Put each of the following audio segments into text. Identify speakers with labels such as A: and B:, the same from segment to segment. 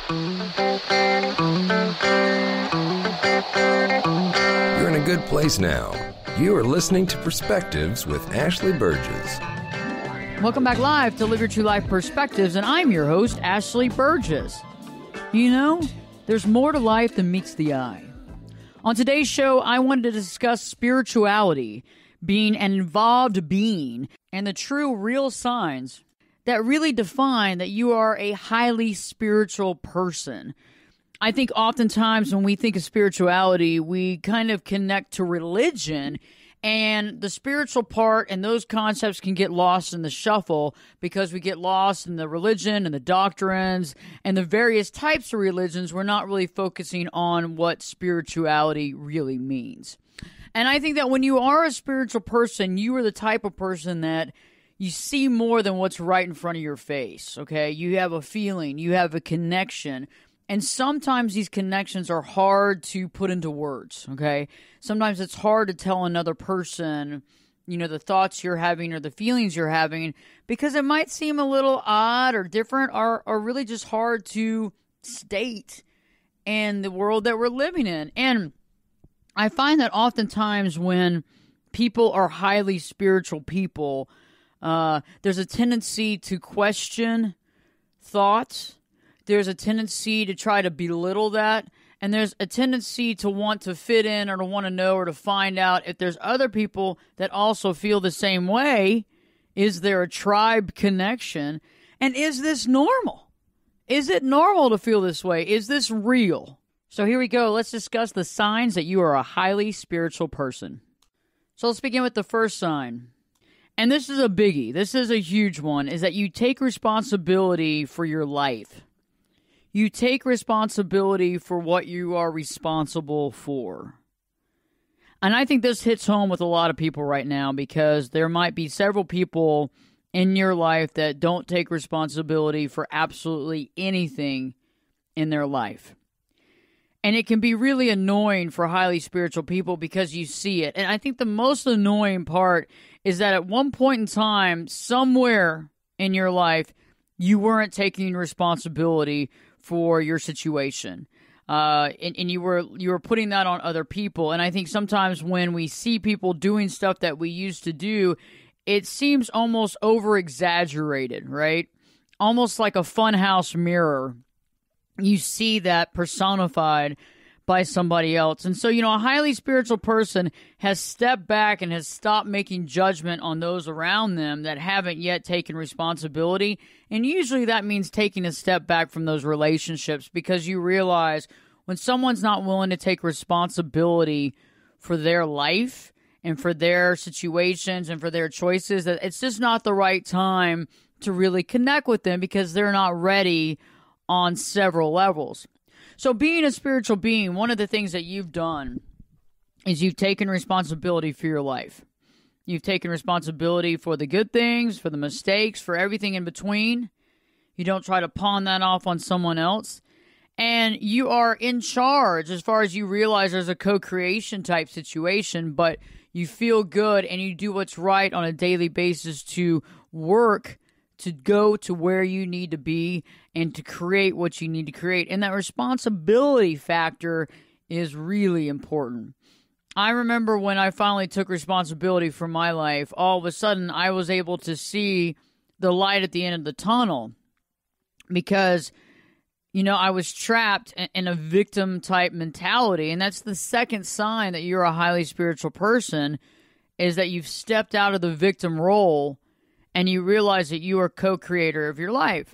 A: You're in a good place now. You are listening to Perspectives with Ashley Burgess.
B: Welcome back live to Live Your True Life Perspectives, and I'm your host, Ashley Burgess. You know, there's more to life than meets the eye. On today's show, I wanted to discuss spirituality, being an involved being, and the true, real signs that really define that you are a highly spiritual person. I think oftentimes when we think of spirituality, we kind of connect to religion, and the spiritual part and those concepts can get lost in the shuffle because we get lost in the religion and the doctrines and the various types of religions. We're not really focusing on what spirituality really means. And I think that when you are a spiritual person, you are the type of person that you see more than what's right in front of your face, okay? You have a feeling, you have a connection. And sometimes these connections are hard to put into words, okay? Sometimes it's hard to tell another person, you know, the thoughts you're having or the feelings you're having because it might seem a little odd or different or really just hard to state in the world that we're living in. And I find that oftentimes when people are highly spiritual people, there's a tendency to question thoughts. There's a tendency to try to belittle that, and there's a tendency to want to fit in or to want to know or to find out if there's other people that also feel the same way. Is there a tribe connection? And is this normal? Is it normal to feel this way? Is this real? So here we go. Let's discuss the signs that you are a highly spiritual person. So let's begin with the first sign. And this is a biggie. This is a huge one, is that you take responsibility for your life. You take responsibility for what you are responsible for. And I think this hits home with a lot of people right now because there might be several people in your life that don't take responsibility for absolutely anything in their life. And it can be really annoying for highly spiritual people because you see it. And I think the most annoying part is that at one point in time, somewhere in your life, you weren't taking responsibility for your situation. And you were putting that on other people. And I think sometimes when we see people doing stuff that we used to do, it seems almost over-exaggerated, right? Almost like a funhouse mirror. You see that personified by somebody else. And so, you know, a highly spiritual person has stepped back and has stopped making judgment on those around them that haven't yet taken responsibility. And usually that means taking a step back from those relationships because you realize when someone's not willing to take responsibility for their life and for their situations and for their choices, that it's just not the right time to really connect with them because they're not ready on several levels. So being a spiritual being, one of the things that you've done is you've taken responsibility for your life. You've taken responsibility for the good things, for the mistakes, for everything in between. You don't try to pawn that off on someone else. And you are in charge as far as you realize there's a co-creation type situation, but you feel good and you do what's right on a daily basis to work to go to where you need to be and to create what you need to create. And that responsibility factor is really important. I remember when I finally took responsibility for my life, all of a sudden I was able to see the light at the end of the tunnel because, you know, I was trapped in a victim type mentality. And that's the second sign that you're a highly spiritual person, is that you've stepped out of the victim role and you realize that you are co-creator of your life.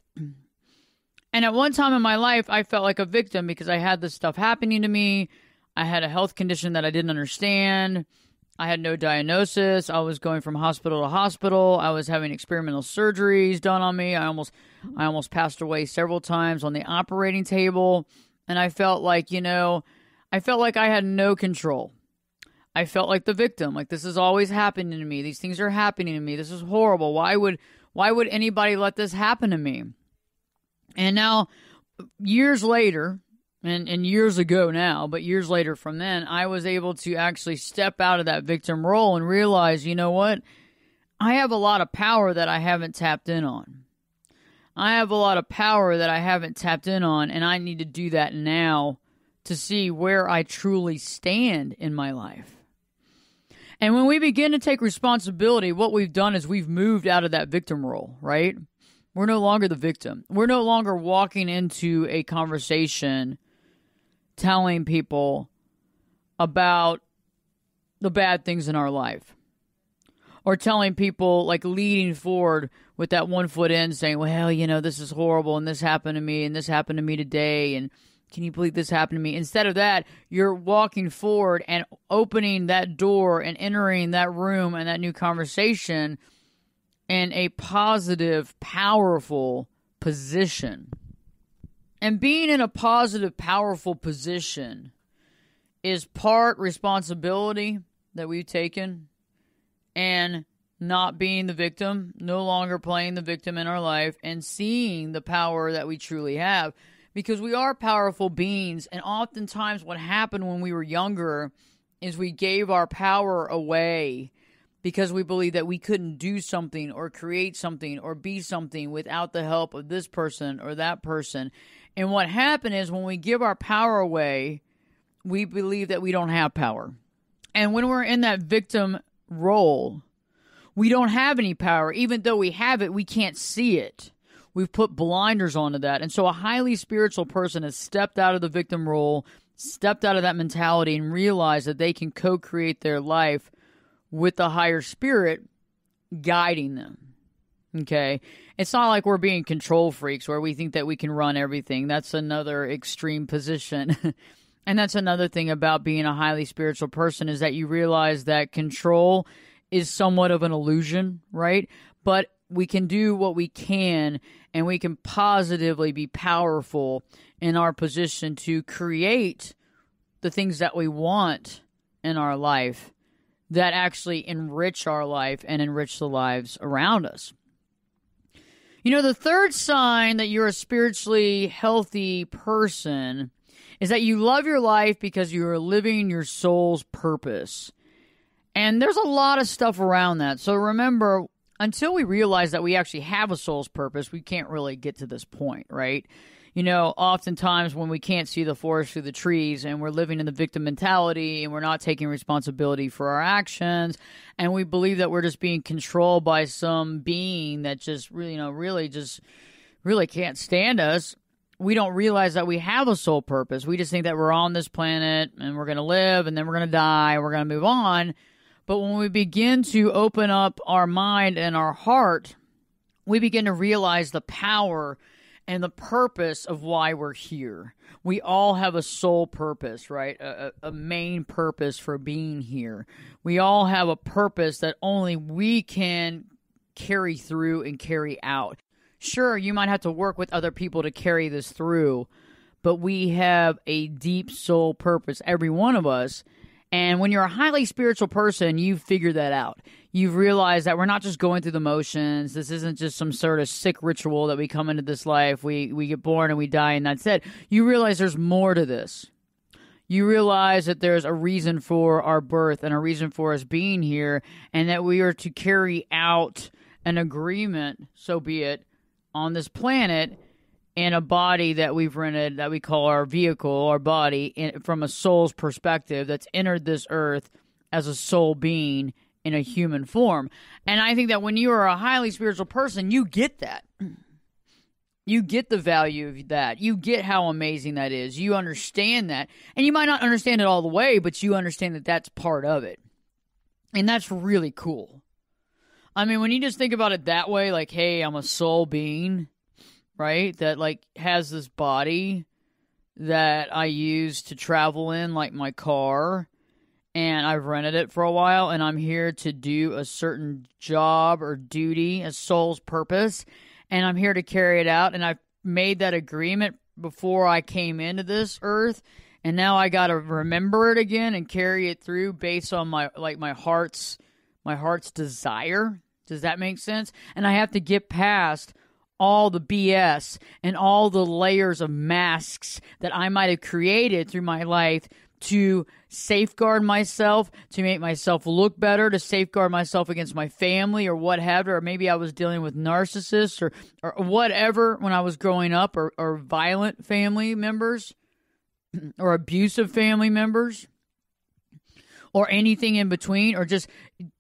B: And at one time in my life, I felt like a victim because I had this stuff happening to me. I had a health condition that I didn't understand. I had no diagnosis. I was going from hospital to hospital. I was having experimental surgeries done on me. I almost passed away several times on the operating table. And I felt like, I had no control. I felt like the victim, like this is always happening to me. These things are happening to me. This is horrible. Why would anybody let this happen to me? And now, years later, and years ago now, but years later from then, I was able to actually step out of that victim role and realize, you know what? I have a lot of power that I haven't tapped in on. I have a lot of power that I haven't tapped in on, and I need to do that now to see where I truly stand in my life. And when we begin to take responsibility, what we've done is we've moved out of that victim role, right? We're no longer the victim. We're no longer walking into a conversation telling people about the bad things in our life. Or telling people, like leading forward with that 1 foot in saying, well, this is horrible and this happened to me and this happened to me today and can you believe this happened to me? Instead of that, you're walking forward and opening that door and entering that room and that new conversation in a positive, powerful position. And being in a positive, powerful position is part responsibility that we've taken and not being the victim, no longer playing the victim in our life and seeing the power that we truly have. Because we are powerful beings, and oftentimes what happened when we were younger is we gave our power away because we believed that we couldn't do something or create something or be something without the help of this person or that person. And what happened is when we give our power away, we believe that we don't have power. And when we're in that victim role, we don't have any power. Even though we have it, we can't see it. We've put blinders onto that. And so a highly spiritual person has stepped out of the victim role, stepped out of that mentality, and realized that they can co-create their life with the higher spirit guiding them. Okay? It's not like we're being control freaks where we think that we can run everything. That's another extreme position. And that's another thing about being a highly spiritual person is that you realize that control is somewhat of an illusion, right? But we can do what we can, and we can positively be powerful in our position to create the things that we want in our life that actually enrich our life and enrich the lives around us. The third sign that you're a spiritually healthy person is that you love your life because you are living your soul's purpose. And there's a lot of stuff around that. So remember, until we realize that we actually have a soul's purpose, we can't really get to this point, right? Oftentimes when we can't see the forest through the trees and we're living in the victim mentality and we're not taking responsibility for our actions and we believe that we're just being controlled by some being that just really can't stand us, we don't realize that we have a soul purpose. We just think that we're on this planet and we're going to live and then we're going to die and we're going to move on. But when we begin to open up our mind and our heart, we begin to realize the power and the purpose of why we're here. We all have a soul purpose, right? A main purpose for being here. We all have a purpose that only we can carry through and carry out. Sure, you might have to work with other people to carry this through, but we have a deep soul purpose, every one of us. And when you're a highly spiritual person, you figure that out. You've realized that we're not just going through the motions. This isn't just some sort of sick ritual that we come into this life. We get born and we die and that's it. You realize there's more to this. You realize that there's a reason for our birth and a reason for us being here, and that we are to carry out an agreement, so be it, on this planet in a body that we've rented, that we call our vehicle, our body, from a soul's perspective that's entered this earth as a soul being in a human form. And I think that when you are a highly spiritual person, you get that. You get the value of that. You get how amazing that is. You understand that. And you might not understand it all the way, but you understand that that's part of it. And that's really cool. I mean, when you just think about it that way, like, hey, I'm a soul being, right? That has this body that I use to travel in, like my car, and I've rented it for a while, and I'm here to do a certain job or duty, a soul's purpose, and I'm here to carry it out, and I've made that agreement before I came into this earth, and now I got to remember it again and carry it through based on my heart's desire. Does that make sense? And I have to get past all the BS and all the layers of masks that I might have created through my life to safeguard myself, to make myself look better, to safeguard myself against my family or whatever, or maybe I was dealing with narcissists or whatever when I was growing up, or violent family members or abusive family members or anything in between, or just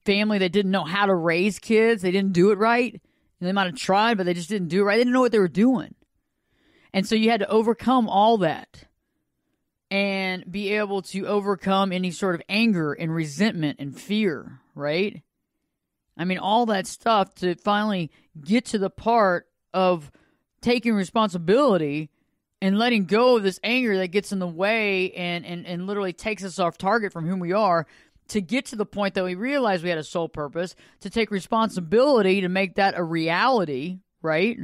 B: family that didn't know how to raise kids. They didn't do it right. And they might have tried, but they just didn't do it right. They didn't know what they were doing. And so you had to overcome all that and be able to overcome any sort of anger and resentment and fear, right? I mean, all that stuff to finally get to the part of taking responsibility and letting go of this anger that gets in the way and literally takes us off target from who we are, to get to the point that we realize we had a soul purpose, to take responsibility to make that a reality, right?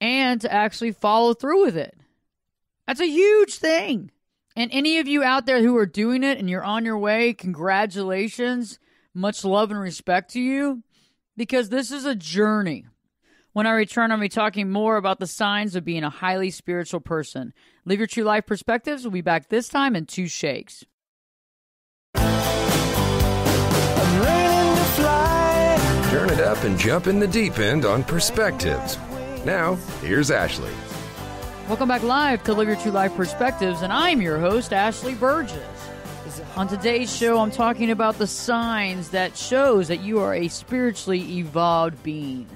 B: And to actually follow through with it. That's a huge thing. And any of you out there who are doing it and you're on your way, congratulations. Much love and respect to you, because this is a journey. When I return, I'll be talking more about the signs of being a highly spiritual person. Live Your True Life Perspectives. We'll be back this time in 2 shakes.
A: Turn it up and jump in the deep end on Perspectives. Now, here's Ashley.
B: Welcome back live to Live Your True Life Perspectives, and I'm your host, Ashley Burgess. On today's show, I'm talking about the signs that shows that you are a spiritually evolved being,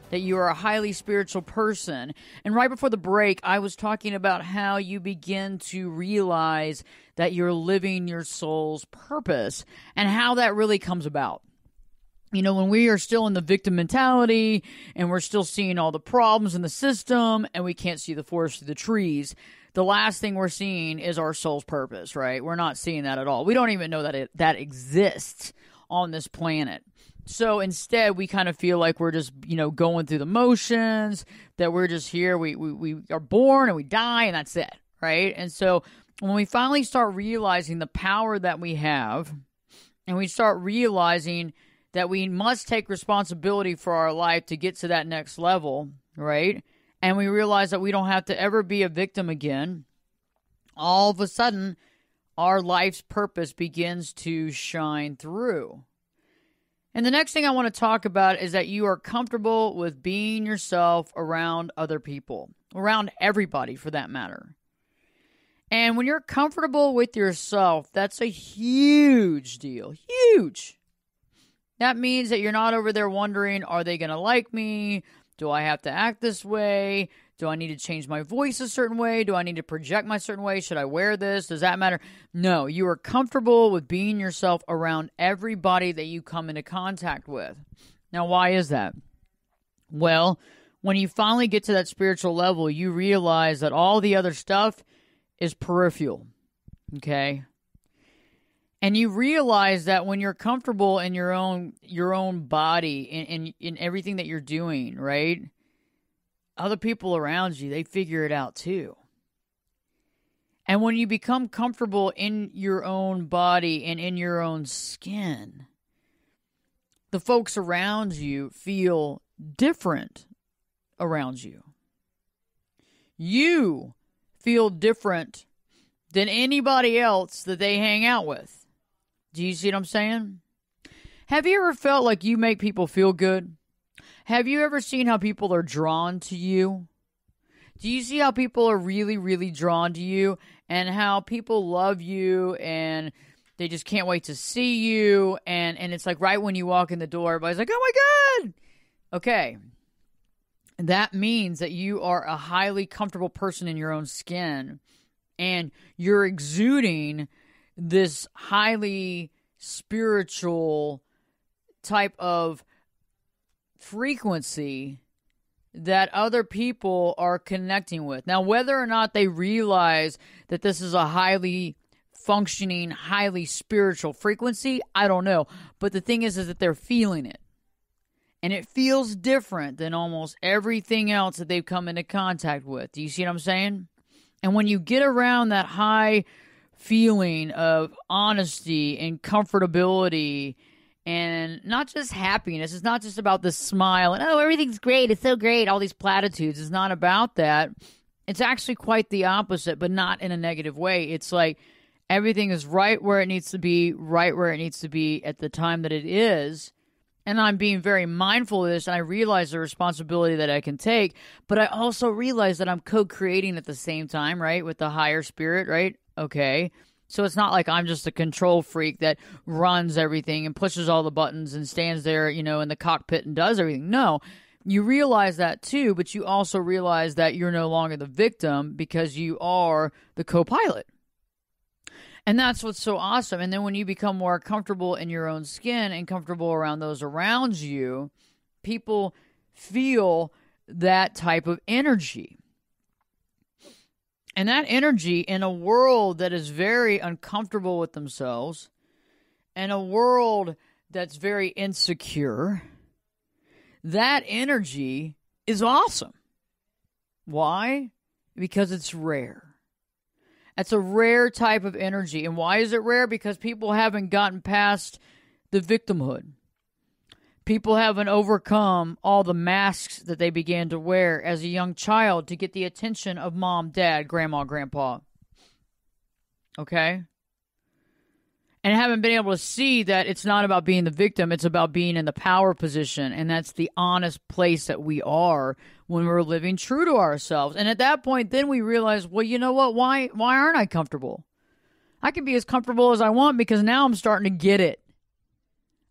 B: that you are a highly spiritual person. And right before the break, I was talking about how you begin to realize that you're living your soul's purpose and how that really comes about. You know, when we are still in the victim mentality and we're still seeing all the problems in the system and we can't see the forest through the trees, the last thing we're seeing is our soul's purpose, right? We're not seeing that at all. We don't even know that that exists on this planet. So instead, we kind of feel like we're just, going through the motions, that we're just here. We are born and we die and that's it, right? And so when we finally start realizing the power that we have, and we start realizing that we must take responsibility for our life to get to that next level, right? And we realize that we don't have to ever be a victim again, all of a sudden, our life's purpose begins to shine through. And the next thing I want to talk about is that you are comfortable with being yourself around other people, around everybody for that matter. And when you're comfortable with yourself, that's a huge deal. Huge. That means that you're not over there wondering, are they going to like me? Do I have to act this way? Do I need to change my voice a certain way? Do I need to project my certain way? Should I wear this? Does that matter? No, you are comfortable with being yourself around everybody that you come into contact with. Now, why is that? Well, when you finally get to that spiritual level, you realize that all the other stuff is peripheral, okay? And you realize that when you're comfortable in your own body, in everything that you're doing, right? Other people around you, they figure it out too. And when you become comfortable in your own body and in your own skin, the folks around you feel different around you. You feel different than anybody else that they hang out with. Do you see what I'm saying? Have you ever felt like you make people feel good? Have you ever seen how people are drawn to you? Do you see how people are really, really drawn to you, and how people love you and they just can't wait to see you? And it's like right when you walk in the door, everybody's like, oh my God. Okay. That means that you are a highly comfortable person in your own skin, and you're exuding this highly spiritual type of frequency that other people are connecting with. Now, whether or not they realize that this is a highly functioning, highly spiritual frequency, I don't know. But the thing is that they're feeling it. And it feels different than almost everything else that they've come into contact with. Do you see what I'm saying? And when you get around that high feeling of honesty and comfortability and not just happiness, it's not just about the smile and, oh, everything's great, it's so great, all these platitudes. It's not about that. It's actually quite the opposite, but not in a negative way. It's like Everything is right where it needs to be, right where it needs to be at the time that it is. And I'm being very mindful of this, and I realize the responsibility that I can take, but I also realize that I'm co-creating at the same time, right, with the higher spirit, right? Okay. So it's not like I'm just a control freak that runs everything and pushes all the buttons and stands there, in the cockpit and does everything. No, you realize that too, but you also realize that you're no longer the victim because you are the co-pilot. And that's what's so awesome. And then when you become more comfortable in your own skin and comfortable around those around you, people feel that type of energy. And that energy in a world that is very uncomfortable with themselves, and a world that's very insecure, that energy is awesome. Why? Because it's rare. That's a rare type of energy. And why is it rare? Because people haven't gotten past the victimhood. People haven't overcome all the masks that they began to wear as a young child to get the attention of mom, dad, grandma, grandpa. Okay? And haven't been able to see that it's not about being the victim, it's about being in the power position. And that's the honest place that we are when we're living true to ourselves. And at that point, then we realize, well, you know what? Why aren't I comfortable? I can be as comfortable as I want because now I'm starting to get it.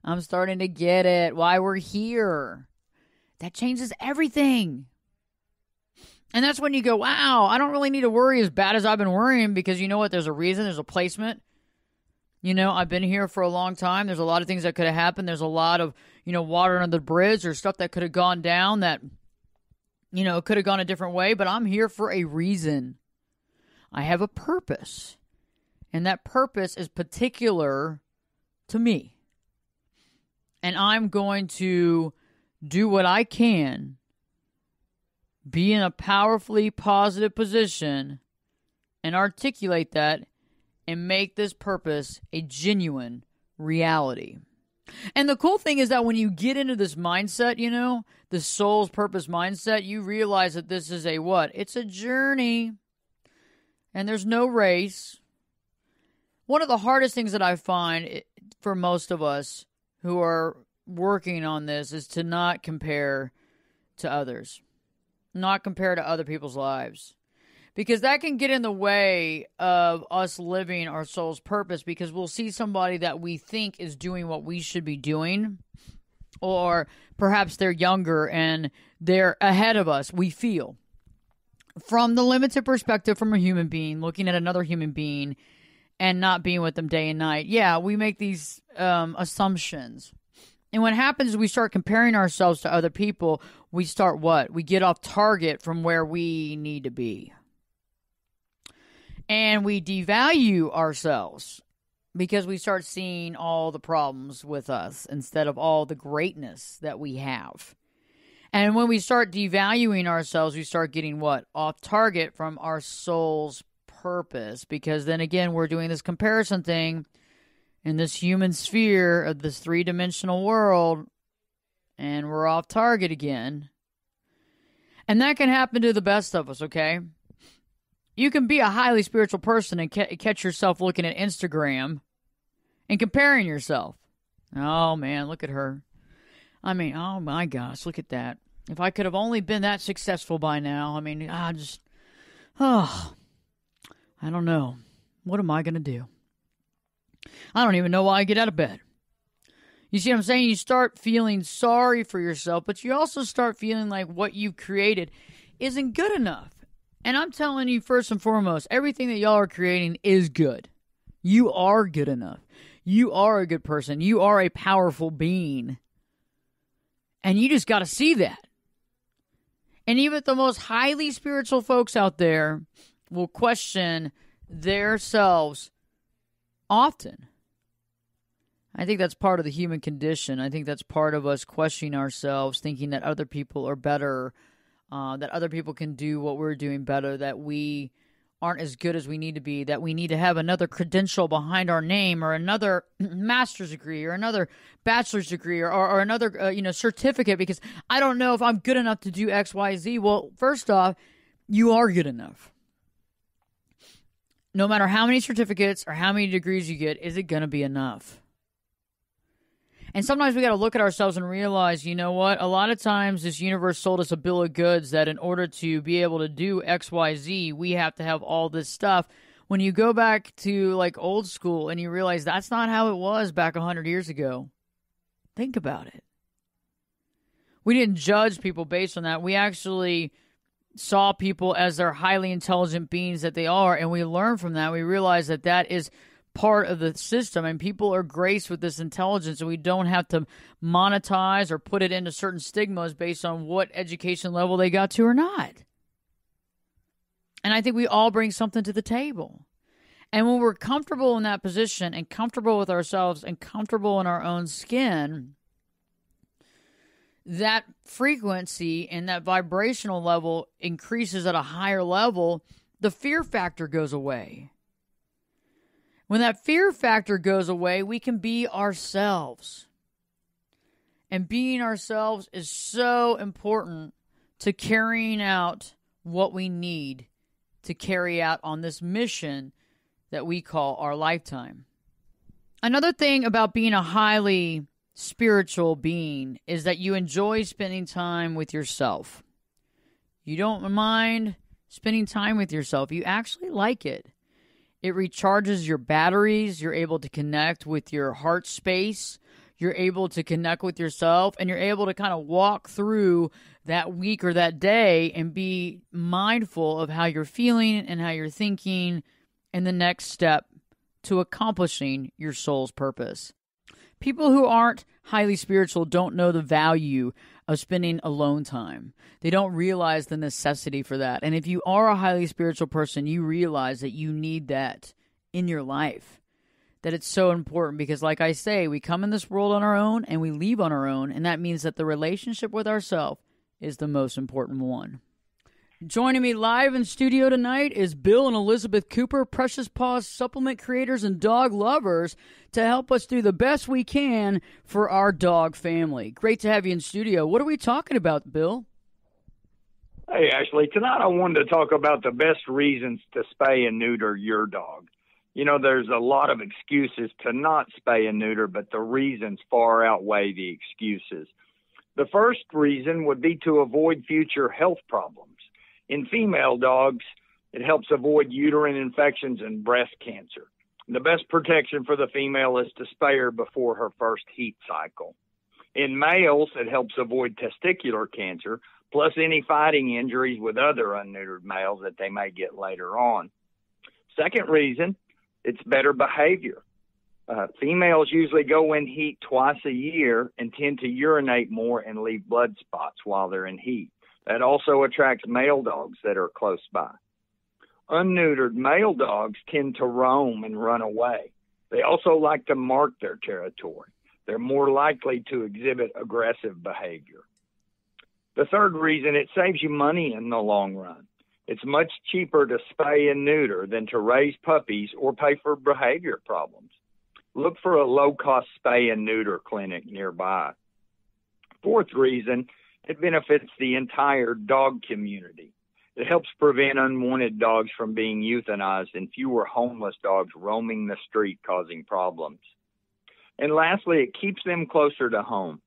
B: I'm starting to get it. Why we're here. That changes everything. And that's when you go, wow, I don't really need to worry as bad as I've been worrying because you know what? There's a reason. There's a placement. I've been here for a long time. There's a lot of things that could have happened. There's a lot of, water under the bridge or stuff that could have gone down that, could have gone a different way. But I'm here for a reason. I have a purpose. And that purpose is particular to me. And I'm going to do what I can, be in a powerfully positive position, and articulate that and make this purpose a genuine reality. And the cool thing is that when you get into this mindset, the soul's purpose mindset, you realize that this is a what? It's a journey. And there's no race. One of the hardest things that I find for most of us who are working on this is to not compare to others. Not compare to other people's lives. Because that can get in the way of us living our soul's purpose, because we'll see somebody that we think is doing what we should be doing, or perhaps they're younger and they're ahead of us, we feel. From the limited perspective from a human being, looking at another human being and not being with them day and night. Yeah, we make these assumptions. And what happens is we start comparing ourselves to other people. We start what? We get off target from where we need to be. And we devalue ourselves because we start seeing all the problems with us instead of all the greatness that we have. And when we start devaluing ourselves, we start getting what? Off target from our soul's purpose. Because then again, we're doing this comparison thing in this human sphere of this three-dimensional world, and we're off target again. And that can happen to the best of us, okay? You can be a highly spiritual person and catch yourself looking at Instagram and comparing yourself. Oh, man, look at her. I mean, oh, my gosh, look at that. If I could have only been that successful by now, I don't know. What am I going to do? I don't even know why I get out of bed. You see what I'm saying? You start feeling sorry for yourself, but you also start feeling like what you've created isn't good enough. And I'm telling you, first and foremost, everything that y'all are creating is good. You are good enough. You are a good person. You are a powerful being. And you just got to see that. And even the most highly spiritual folks out there will question themselves often. I think that's part of the human condition. I think that's part of us questioning ourselves, thinking that other people are better, that other people can do what we're doing better, that we aren't as good as we need to be, that we need to have another credential behind our name or another master's degree or another bachelor's degree or another certificate because I don't know if I'm good enough to do X, Y, Z. Well, first off, you are good enough. no matter how many certificates or how many degrees you get, is it going to be enough? And sometimes we got to look at ourselves and realize, you know what? A lot of times this universe sold us a bill of goods that in order to be able to do X, Y, Z, we have to have all this stuff. When you go back to like old school and you realize that's not how it was back 100 years ago, think about it. We didn't judge people based on that. We actually saw people as their highly intelligent beings that they are, and we learned from that. We realized that that is part of the system, and people are graced with this intelligence, and we don't have to monetize or put it into certain stigmas based on what education level they got to or not. And I think we all bring something to the table. And when we're comfortable in that position and comfortable with ourselves and comfortable in our own skin, that frequency and that vibrational level increases at a higher level. The fear factor goes away. When that fear factor goes away, we can be ourselves. And being ourselves is so important to carrying out what we need to carry out on this mission that we call our lifetime. Another thing about being a highly spiritual being is that you enjoy spending time with yourself. You don't mind spending time with yourself. You actually like it. It recharges your batteries. You're able to connect with your heart space. You're able to connect with yourself, and you're able to kind of walk through that week or that day and be mindful of how you're feeling and how you're thinking and the next step to accomplishing your soul's purpose. People who aren't highly spiritual don't know the value of spending alone time. They don't realize the necessity for that. And if you are a highly spiritual person, you realize that you need that in your life, that it's so important because, like I say, we come in this world on our own and we leave on our own, and that means that the relationship with ourselves is the most important one. Joining me live in studio tonight is Bill and Elizabeth Cooper, Precious Paws supplement creators and dog lovers, to help us do the best we can for our dog family. Great to have you in studio. What are we talking about, Bill?
C: Hey, Ashley. Tonight I wanted to talk about the best reasons to spay and neuter your dog. You know, there's a lot of excuses to not spay and neuter, but the reasons far outweigh the excuses. The first reason would be to avoid future health problems. In female dogs, it helps avoid uterine infections and breast cancer. The best protection for the female is to spay her before her first heat cycle. In males, it helps avoid testicular cancer, plus any fighting injuries with other unneutered males that they may get later on. Second reason, it's better behavior. Females usually go in heat twice a year and tend to urinate more and leave blood spots while they're in heat. That also attracts male dogs that are close by. Unneutered male dogs tend to roam and run away. They also like to mark their territory. They're more likely to exhibit aggressive behavior. The third reason, it saves you money in the long run. It's much cheaper to spay and neuter than to raise puppies or pay for behavior problems. Look for a low-cost spay and neuter clinic nearby. Fourth reason, it benefits the entire dog community. It helps prevent unwanted dogs from being euthanized and fewer homeless dogs roaming the street causing problems. And lastly, it keeps them closer to home.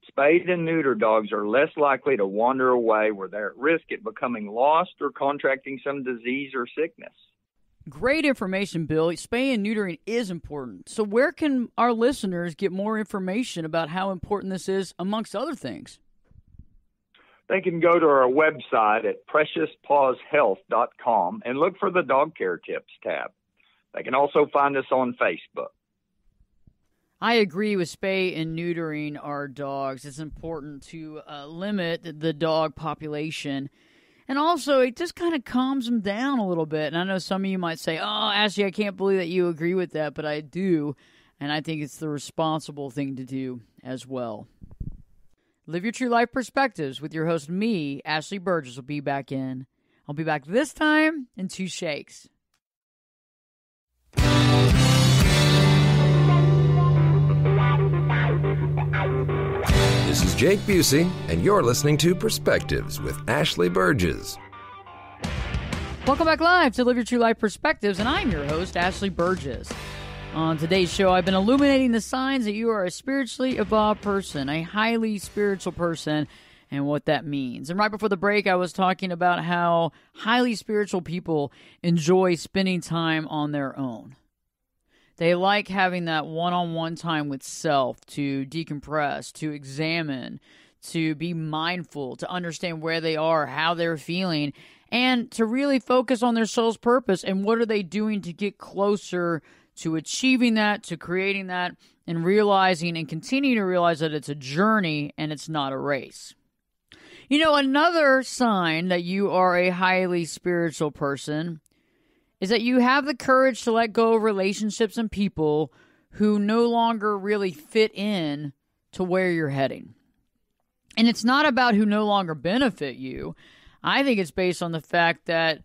C: Spayed and neuter dogs are less likely to wander away where they're at risk at becoming lost or contracting some disease or sickness.
B: Great information, Bill. Spay and neutering is important. So where can our listeners get more information about how important this is, amongst other things?
C: They can go to our website at preciouspawshealth.com and look for the Dog Care Tips tab. They can also find us on Facebook.
B: I agree with spay and neutering our dogs. It's important to limit the dog population. And also, it just kind of calms them down a little bit. And I know some of you might say, oh, Ashley, I can't believe that you agree with that, but I do. And I think it's the responsible thing to do as well. Live Your True Life Perspectives with your host, me, Ashley Burgess, will be back in. I'll be back this time in 2 shakes.
A: This is Jake Busey, and you're listening to Perspectives with Ashley Burgess.
B: Welcome back live to Live Your True Life Perspectives, and I'm your host, Ashley Burgess. On today's show, I've been illuminating the signs that you are a spiritually evolved person, a highly spiritual person, and what that means. And right before the break, I was talking about how highly spiritual people enjoy spending time on their own. They like having that one-on-one time with self to decompress, to examine, to be mindful, to understand where they are, how they're feeling, and to really focus on their soul's purpose and what are they doing to get closer to achieving that, to creating that, and realizing and continue to realize that it's a journey and it's not a race. You know, another sign that you are a highly spiritual person is that you have the courage to let go of relationships and people who no longer really fit in to where you're heading. And it's not about who no longer benefit you. I think it's based on the fact that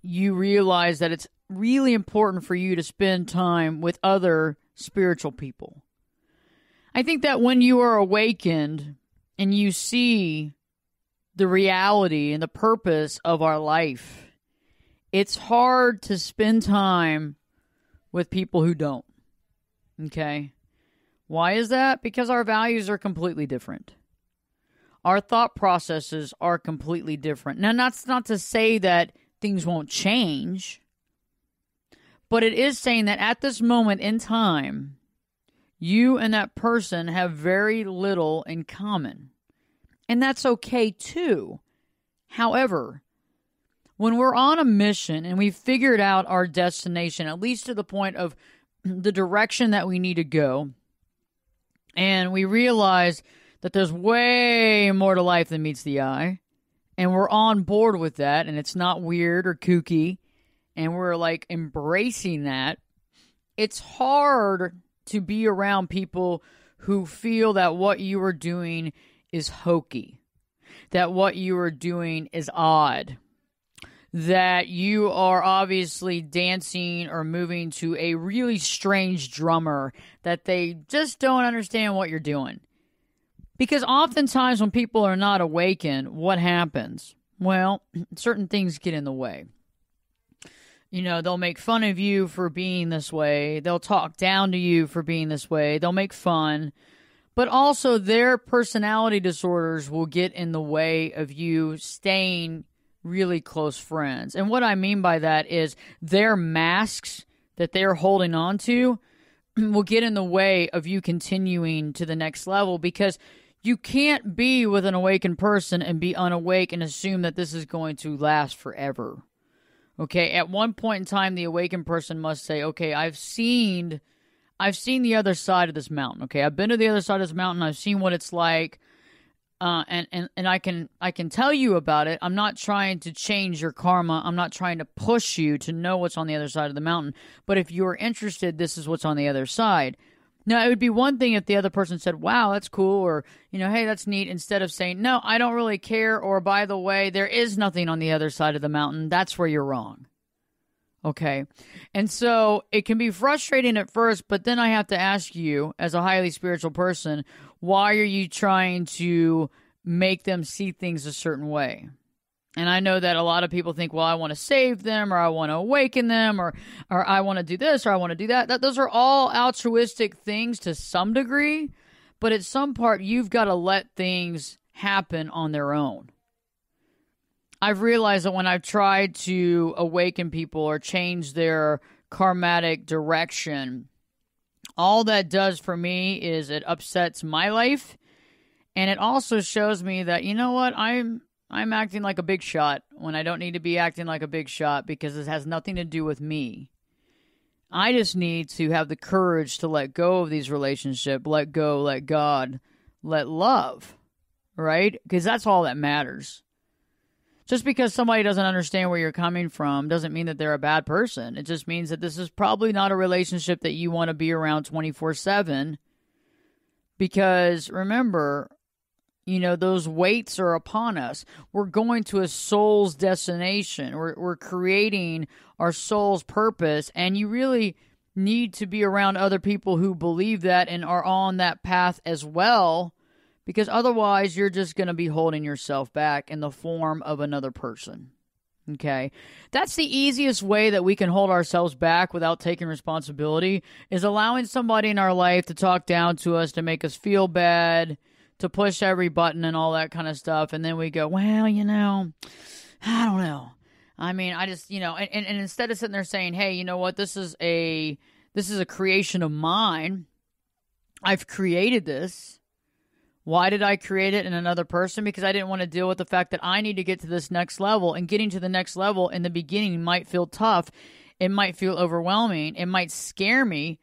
B: you realize that it's really important for you to spend time with other spiritual people. I think that when you are awakened and you see the reality and the purpose of our life, it's hard to spend time with people who don't. Okay? Why is that? Because our values are completely different. Our thought processes are completely different. Now, that's not to say that things won't change, but it is saying that at this moment in time, you and that person have very little in common. And that's okay too. However, when we're on a mission and we've figured out our destination, at least to the point of the direction that we need to go, and we realize that there's way more to life than meets the eye, and we're on board with that, and it's not weird or kooky, and we're like embracing that, it's hard to be around people who feel that what you are doing is hokey, that what you are doing is odd, that you are obviously dancing or moving to a really strange drummer, that they just don't understand what you're doing. Because oftentimes when people are not awakened, what happens? Well, certain things get in the way. You know, they'll make fun of you for being this way. They'll talk down to you for being this way. They'll make fun. But also their personality disorders will get in the way of you staying really close friends. And what I mean by that is their masks that they're holding on to will get in the way of you continuing to the next level, because you can't be with an awakened person and be unawake and assume that this is going to last forever. Okay, at one point in time, the awakened person must say, okay, I've seen the other side of this mountain. Okay, I've been to the other side of this mountain. I've seen what it's like, and I can tell you about it. I'm not trying to change your karma. I'm not trying to push you to know what's on the other side of the mountain. But if you're interested, this is what's on the other side. Now, it would be one thing if the other person said, wow, that's cool, or, you know, hey, that's neat, instead of saying, no, I don't really care, or, by the way, there is nothing on the other side of the mountain. That's where you're wrong. Okay? And so it can be frustrating at first, but then I have to ask you, as a highly spiritual person, why are you trying to make them see things a certain way? And I know that a lot of people think, well, I want to save them, or I want to awaken them, or I want to do this, or I want to do that. Those are all altruistic things to some degree, but at some part, you've got to let things happen on their own. I've realized that when I've tried to awaken people or change their karmatic direction, all that does for me is it upsets my life, and it also shows me that, you know what, I'm acting like a big shot when I don't need to be acting like a big shot, because it has nothing to do with me. I just need to have the courage to let go of these relationships, let go, let God, let love, right? Because that's all that matters. Just because somebody doesn't understand where you're coming from doesn't mean that they're a bad person. It just means that this is probably not a relationship that you want to be around 24/7. Because remember, you know, those weights are upon us. We're going to a soul's destination. We're creating our soul's purpose, and you really need to be around other people who believe that and are on that path as well, because otherwise you're just going to be holding yourself back in the form of another person. Okay. That's the easiest way that we can hold ourselves back without taking responsibility, is allowing somebody in our life to talk down to us, to make us feel bad, to push every button and all that kind of stuff. And then we go, well, you know, I don't know. I mean, I just, you know, and instead of sitting there saying, hey, you know what, this is a creation of mine. I've created this. Why did I create it in another person? Because I didn't want to deal with the fact that I need to get to this next level. And getting to the next level in the beginning might feel tough. It might feel overwhelming. It might scare me.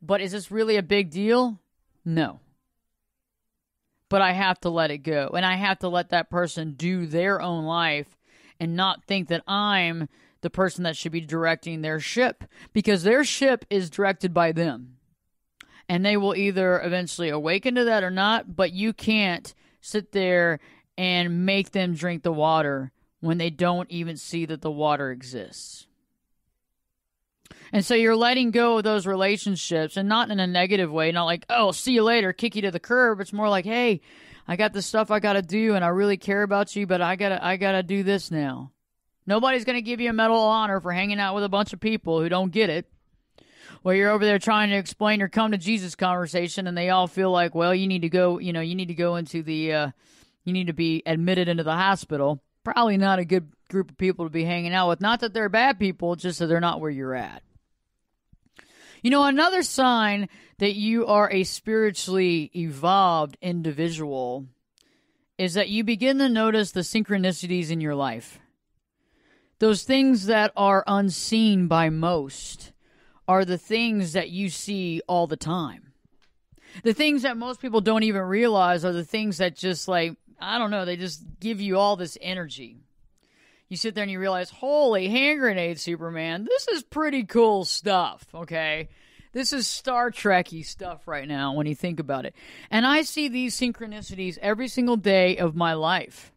B: But is this really a big deal? No. But I have to let it go. And I have to let that person do their own life and not think that I'm the person that should be directing their ship. Because their ship is directed by them. And they will either eventually awaken to that or not, but you can't sit there and make them drink the water when they don't even see that the water exists. And so you're letting go of those relationships, and not in a negative way, not like, oh, see you later, kick you to the curb. It's more like, hey, I got this stuff I got to do, and I really care about you, but I gotta do this now. Nobody's going to give you a Medal of Honor for hanging out with a bunch of people who don't get it. Well, you're over there trying to explain your come to Jesus conversation, and they all feel like, well, you need to go, you need to go into the, you need to be admitted into the hospital. Probably not a good group of people to be hanging out with. Not that they're bad people, just that they're not where you're at. You know, another sign that you are a spiritually evolved individual is that you begin to notice the synchronicities in your life. Those things that are unseen by most are the things that you see all the time. The things that most people don't even realize are the things that just like, I don't know, they just give you all this energy. You sit there and you realize, holy hand grenade, Superman, this is pretty cool stuff, okay? This is Star Trek-y stuff right now when you think about it. And I see these synchronicities every single day of my life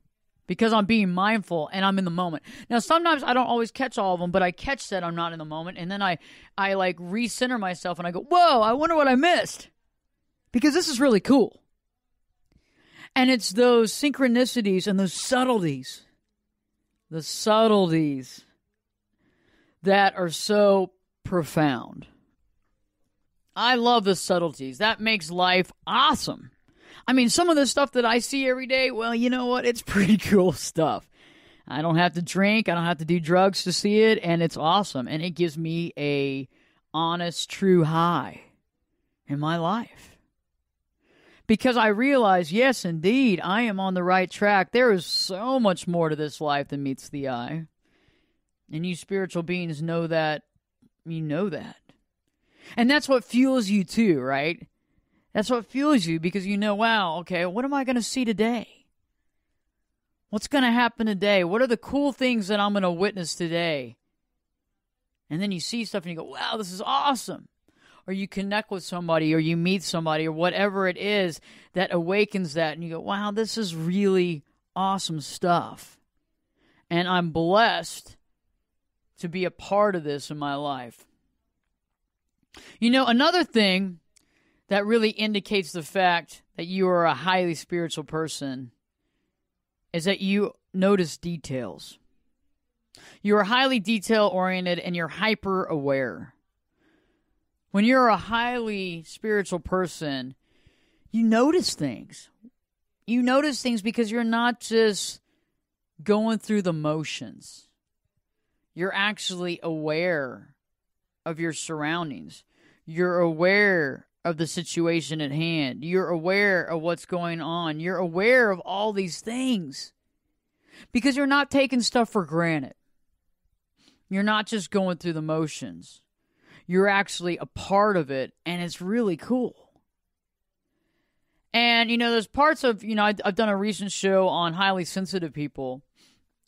B: because I'm being mindful and I'm in the moment. Now, sometimes I don't always catch all of them, but I catch that I'm not in the moment, and then I like recenter myself and I go, whoa, I wonder what I missed, because this is really cool. And it's those synchronicities and those subtleties, the subtleties that are so profound. I love the subtleties. That makes life awesome. I mean, some of the stuff that I see every day, well, you know what? It's pretty cool stuff. I don't have to drink. I don't have to do drugs to see it, and it's awesome. And it gives me a honest, true high in my life. Because I realize, yes, indeed, I am on the right track. There is so much more to this life than meets the eye. And you spiritual beings know that. You know that. And that's what fuels you too, right? That's what fuels you, because you know, wow, okay, what am I going to see today? What's going to happen today? What are the cool things that I'm going to witness today? And then you see stuff and you go, wow, this is awesome. Or you connect with somebody, or you meet somebody, or whatever it is that awakens that, and you go, wow, this is really awesome stuff. And I'm blessed to be a part of this in my life. You know, another thing that really indicates the fact that you are a highly spiritual person is that you notice details. You are highly detail-oriented and you're hyper-aware. When you're a highly spiritual person, you notice things. You notice things because you're not just going through the motions. You're actually aware of your surroundings. You're aware of the situation at hand. You're aware of what's going on. You're aware of all these things because you're not taking stuff for granted. You're not just going through the motions. You're actually a part of it, and it's really cool. And, you know, there's parts of, you know, I've done a recent show on highly sensitive people,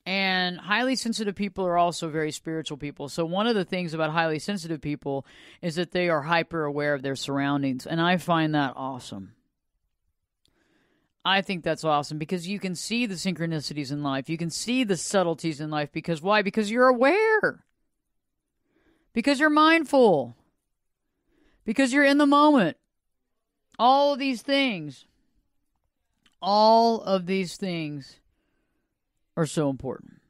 B: and highly sensitive people are also very spiritual people. So one of the things about highly sensitive people is that they are hyper aware of their surroundings, and I find that awesome. I think that's awesome because you can see the synchronicities in life. You can see the subtleties in life. Because why? Because you're aware. Because you're mindful. Because you're in the moment. All of these things are so important.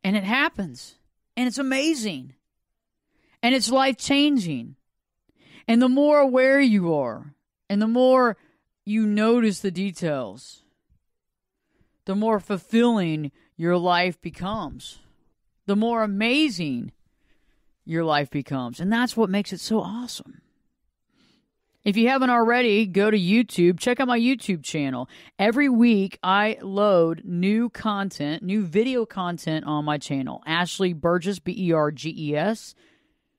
B: And it happens. And it's amazing. And it's life-changing. And the more aware you are, and the more you notice the details, the more fulfilling your life becomes. The more amazing your life becomes. And that's what makes it so awesome. If you haven't already, go to YouTube. Check out my YouTube channel. Every week, I load new content, new video content on my channel. Ashley Burgess, Berges.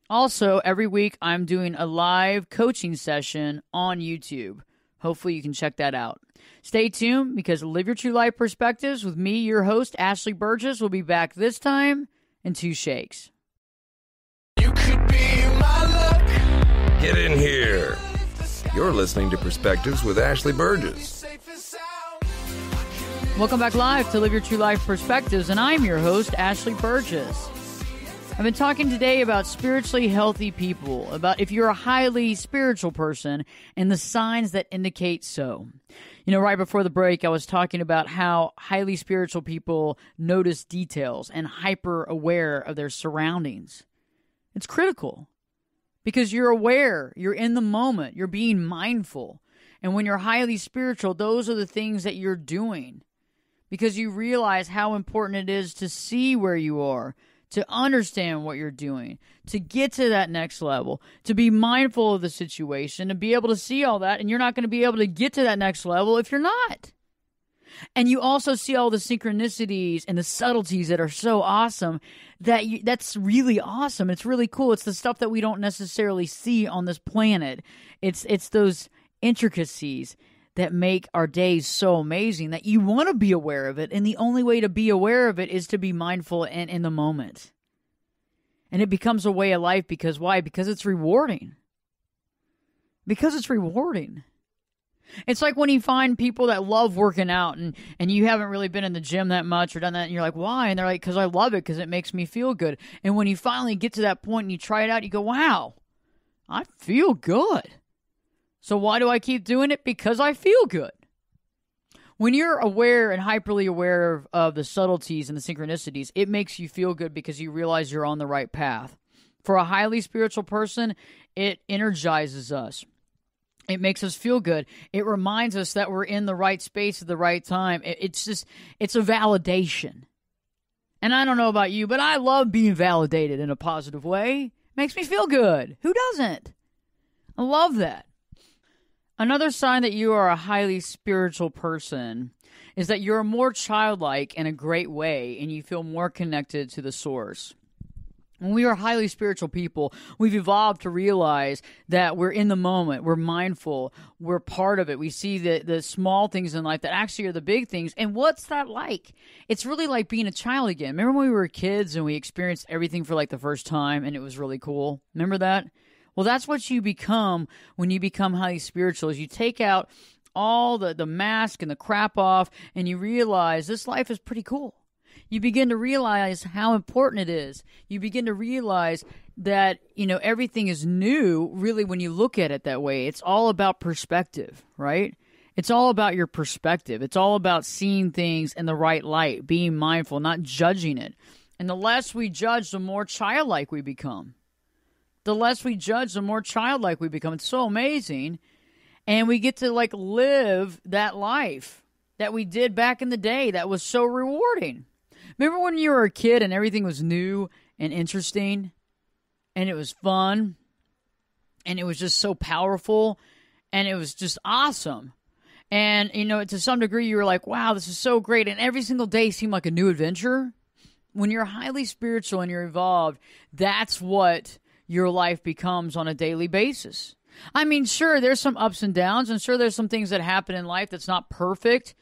B: Also, every week, I'm doing a live coaching session on YouTube. Hopefully, you can check that out. Stay tuned, because Live Your True Life Perspectives with me, your host, Ashley Burgess, will be back this time in 2 shakes.
A: You could be my luck. Get in here. You're listening to Perspectives with Ashley Burgess.
B: Welcome back live to Live Your True Life Perspectives, and I'm your host, Ashley Burgess. I've been talking today about spiritually healthy people, about if you're a highly spiritual person and the signs that indicate so. You know, right before the break, I was talking about how highly spiritual people notice details and hyper aware of their surroundings. It's critical. Because you're aware, you're in the moment, you're being mindful. And when you're highly spiritual, those are the things that you're doing. Because you realize how important it is to see where you are, to understand what you're doing, to get to that next level, to be mindful of the situation, to be able to see all that. And you're not going to be able to get to that next level if you're not. And you also see all the synchronicities and the subtleties that are so awesome that's really awesome. It's really cool. It's the stuff that we don't necessarily see on this planet. It's those intricacies that make our days so amazing that you want to be aware of it. And the only way to be aware of it is to be mindful and in the moment. And it becomes a way of life because why? Because it's rewarding. Because it's rewarding. It's like when you find people that love working out and you haven't really been in the gym that much or done that, and you're like, why? And they're like, because I love it, because it makes me feel good. And when you finally get to that point and you try it out, you go, wow, I feel good. So why do I keep doing it? Because I feel good. When you're aware and hyperly aware of the subtleties and the synchronicities, it makes you feel good because you realize you're on the right path. For a highly spiritual person, it energizes us. It makes us feel good. It reminds us that we're in the right space at the right time. It's a validation. And I don't know about you, but I love being validated in a positive way. It makes me feel good. Who doesn't? I love that. Another sign that you are a highly spiritual person is that you're more childlike in a great way and you feel more connected to the source. When we are highly spiritual people, we've evolved to realize that we're in the moment, we're mindful, we're part of it. We see the small things in life that actually are the big things. And what's that like? It's really like being a child again. Remember when we were kids and we experienced everything for like the first time and it was really cool? Remember that? Well, that's what you become when you become highly spiritual, is you take out all the mask and the crap off and you realize this life is pretty cool. You begin to realize how important it is. You begin to realize that, everything is new, really, when you look at it that way. It's all about perspective, right? It's all about your perspective. It's all about seeing things in the right light, being mindful, not judging it. And the less we judge, the more childlike we become. The less we judge, the more childlike we become. It's so amazing. And we get to, live that life that we did back in the day that was so rewarding. Remember when you were a kid and everything was new and interesting and it was fun and it was just so powerful and it was just awesome. And, to some degree you were like, wow, this is so great. And every single day seemed like a new adventure. When you're highly spiritual and you're evolved, that's what your life becomes on a daily basis. I mean, sure, there's some ups and downs, and sure, there's some things that happen in life that's not perfect.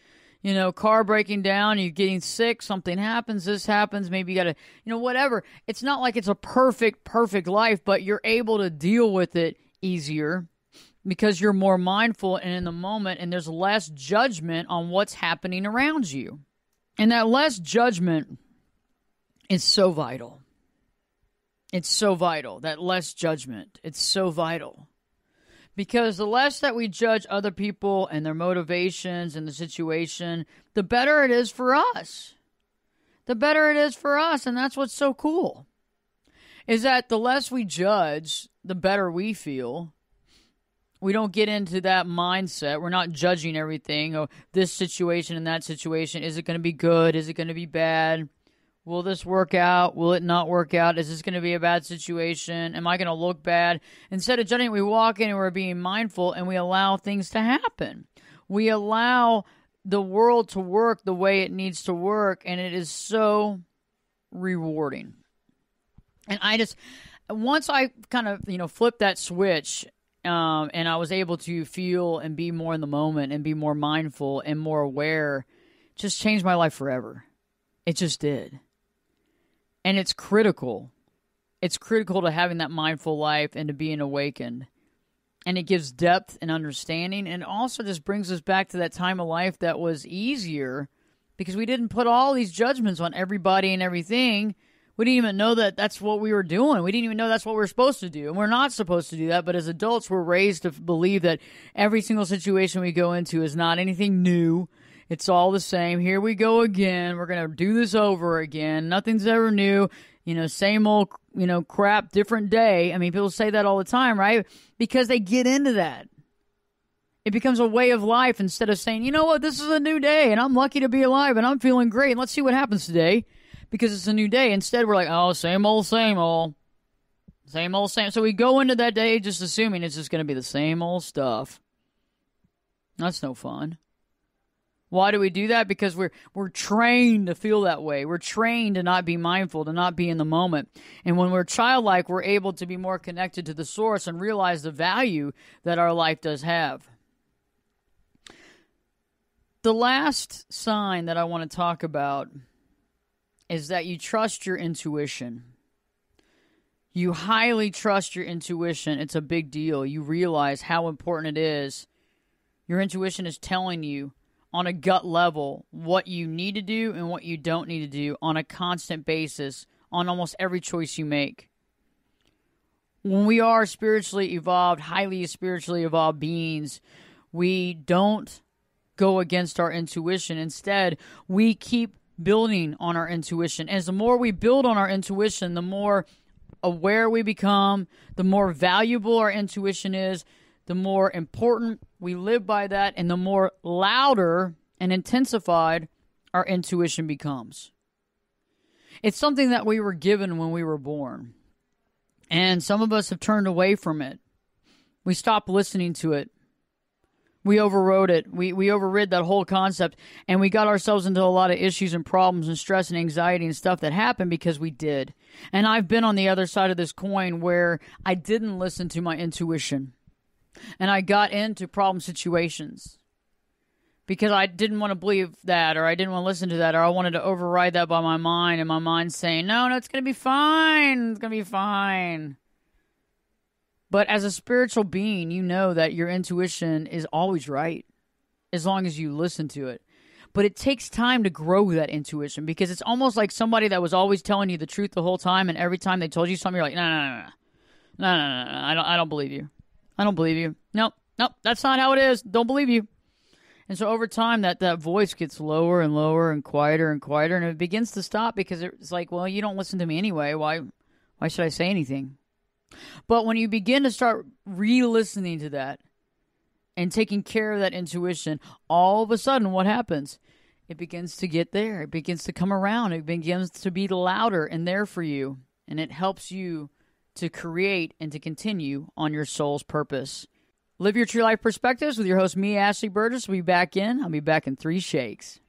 B: Car breaking down, you're getting sick, something happens, this happens, maybe you got to, whatever. It's not like it's a perfect life, but you're able to deal with it easier because you're more mindful and in the moment, and there's less judgment on what's happening around you. And that less judgment is so vital. It's so vital, that less judgment. It's so vital. Because the less that we judge other people and their motivations and the situation, the better it is for us. the better it is for us. And that's what's so cool, is that the less we judge, the better we feel. We don't get into that mindset. We're not judging everything. Oh, this situation and that situation. Is it going to be good? Is it going to be bad? Will this work out? Will it not work out? Is this going to be a bad situation? Am I going to look bad? Instead of judging, we walk in and we're being mindful and we allow things to happen. We allow the world to work the way it needs to work, and it is so rewarding. And once I kind of, flipped that switch, and I was able to feel and be more in the moment and be more mindful and more aware, just changed my life forever. It just did. And it's critical. It's critical to having that mindful life and to being awakened. And it gives depth and understanding. And also just brings us back to that time of life that was easier because we didn't put all these judgments on everybody and everything. We didn't even know that that's what we were doing. We didn't even know that's what we were supposed to do. And we're not supposed to do that. But as adults, we're raised to believe that every single situation we go into is not anything new. It's all the same. Here we go again. We're going to do this over again. Nothing's ever new. Same old, crap, different day. I mean, people say that all the time, right? Because they get into that. It becomes a way of life instead of saying, you know what, this is a new day and I'm lucky to be alive and I'm feeling great. And let's see what happens today. Because it's a new day. Instead, we're like, oh, same old, same old. Same old, same. So we go into that day just assuming it's just going to be the same old stuff. That's no fun. Why do we do that? Because we're trained to feel that way. We're trained to not be mindful, to not be in the moment. And when we're childlike, we're able to be more connected to the source and realize the value that our life does have. The last sign that I want to talk about is that you trust your intuition. You highly trust your intuition. It's a big deal. You realize how important it is. Your intuition is telling you on a gut level what you need to do and what you don't need to do on a constant basis on almost every choice you make. When we are spiritually evolved, highly spiritually evolved beings, we don't go against our intuition. Instead, we keep building on our intuition. As the more we build on our intuition, the more aware we become, the more valuable our intuition is, the more important we live by that, and the more louder and intensified our intuition becomes. It's something that we were given when we were born. And some of us have turned away from it. We stopped listening to it. We overrode it. We overrid that whole concept, and we got ourselves into a lot of issues and problems and stress and anxiety and stuff that happened because we did. And I've been on the other side of this coin where I didn't listen to my intuition, and I got into problem situations because I didn't want to believe that, or I didn't want to listen to that, or I wanted to override that by my mind, and my mind saying, no, it's going to be fine. It's going to be fine. But as a spiritual being, you know that your intuition is always right as long as you listen to it. But it takes time to grow that intuition because it's almost like somebody that was always telling you the truth the whole time, and every time they told you something, you're like, no, I don't believe you. I don't believe you. Nope, that's not how it is. Don't believe you. And so over time, that voice gets lower and lower and quieter, and it begins to stop because it's like, well, you don't listen to me anyway. Why should I say anything? But when you begin to start re-listening to that and taking care of that intuition, all of a sudden what happens? It begins to get there. It begins to come around. It begins to be louder and there for you. And it helps you to create and to continue on your soul's purpose. Live Your True Life Perspectives with your host, me, Ashley Burgess. I'll be back in 3 shakes.